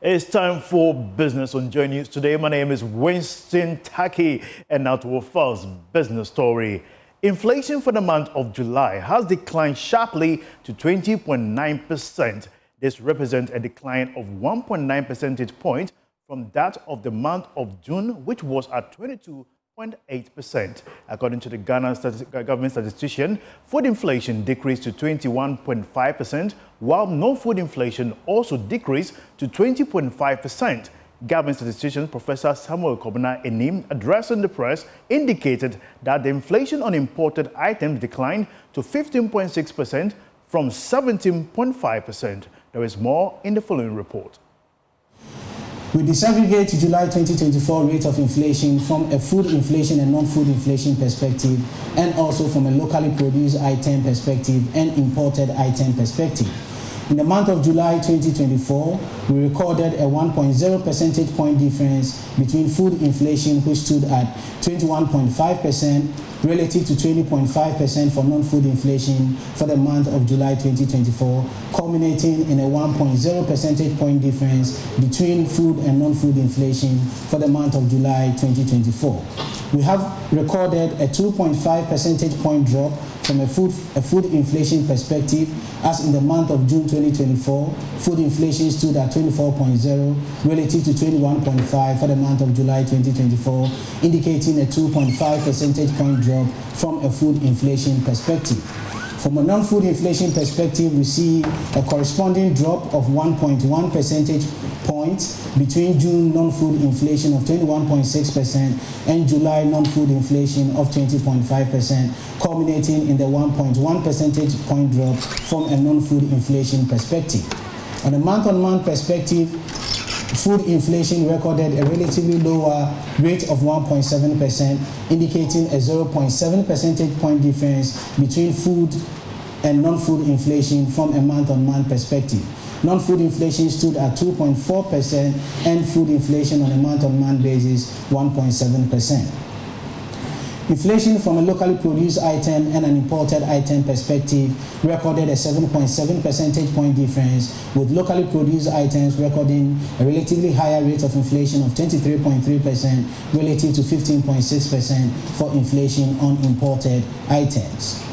It's time for Business on Joy News. Today, my name is Winston Taki, and now to our first business story. Inflation for the month of July has declined sharply to 20.9%. This represents a decline of 1.9 percentage points from that of the month of June, which was at 22.8%. According to the Ghana government statistician, food inflation decreased to 21.5%, while non-food inflation also decreased to 20.5%. Government statistician Professor Samuel Kobina Enim, addressing the press, indicated that the inflation on imported items declined to 15.6% from 17.5%. There is more in the following report. We disaggregate July 2024 rate of inflation from a food inflation and non-food inflation perspective, and also from a locally produced item perspective and imported item perspective. In the month of July 2024, we recorded a 1.0 percentage point difference between food inflation, which stood at 21.5%, relative to 20.5% for non-food inflation for the month of July 2024, culminating in a 1.0 percentage point difference between food and non-food inflation for the month of July 2024. We have recorded a 2.5 percentage point drop from a food inflation perspective, as in the month of June 2024, food inflation stood at 24.0 relative to 21.5 for the month of July 2024, indicating a 2.5 percentage point drop from a food inflation perspective. From a non-food inflation perspective, we see a corresponding drop of 1.1 percentage points between June non-food inflation of 21.6% and July non-food inflation of 20.5%, culminating in the 1.1 percentage point drop from a non-food inflation perspective. On a month-on-month perspective, food inflation recorded a relatively lower rate of 1.7%, indicating a 0.7 percentage point difference between food and non-food inflation from a month-on-month perspective. Non-food inflation stood at 2.4% and food inflation on a month-on-month basis 1.7%. Inflation from a locally produced item and an imported item perspective recorded a 7.7 percentage point difference, with locally produced items recording a relatively higher rate of inflation of 23.3% relative to 15.6% for inflation on imported items.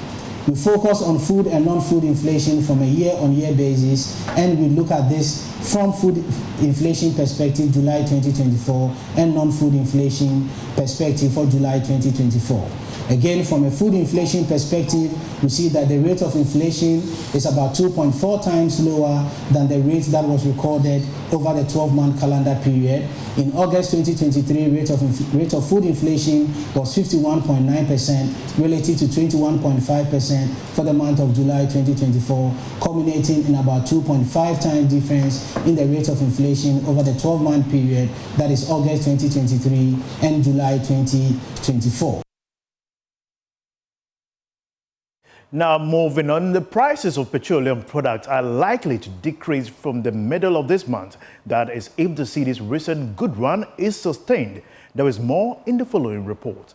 We focus on food and non-food inflation from a year-on-year basis, and we look at this from food inflation perspective July 2024 and non-food inflation perspective for July 2024. Again, from a food inflation perspective, we see that the rate of inflation is about 2.4 times lower than the rate that was recorded over the 12-month calendar period. In August 2023, rate of food inflation was 51.9% relative to 21.5% for the month of July 2024, culminating in about 2.5 times difference in the rate of inflation over the 12-month period, that is August 2023 and July 2024. Now, moving on, the prices of petroleum products are likely to decrease from the middle of this month. That is, if the Cedi's recent good run is sustained. There is more in the following report.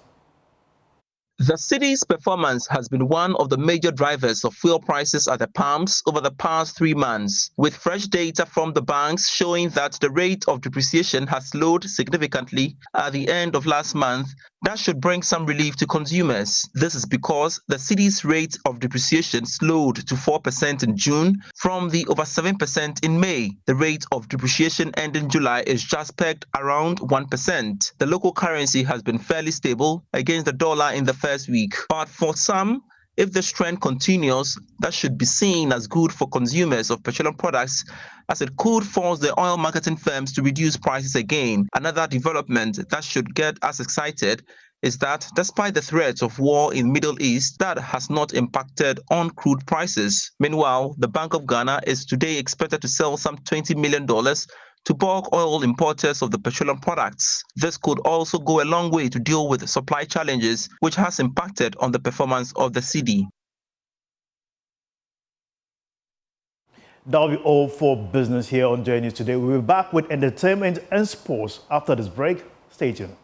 The Cedi's performance has been one of the major drivers of fuel prices at the pumps over the past 3 months, with fresh data from the banks showing that the rate of depreciation has slowed significantly at the end of last month. That should bring some relief to consumers. This is because the Cedi's rate of depreciation slowed to 4% in June from the over 7% in May. The rate of depreciation ending July is just pegged around 1%. The local currency has been fairly stable against the dollar in the first week. But for some, if this trend continues, that should be seen as good for consumers of petroleum products, as it could force the oil marketing firms to reduce prices again. Another development that should get us excited is that despite the threats of war in the Middle East, that has not impacted on crude prices. Meanwhile, the Bank of Ghana is today expected to sell some $20 million to bulk oil importers of the petroleum products. This could also go a long way to deal with supply challenges, which has impacted on the performance of the Cedi. That'll be all for business here on Joy News today. We'll be back with entertainment and sports after this break. Stay tuned.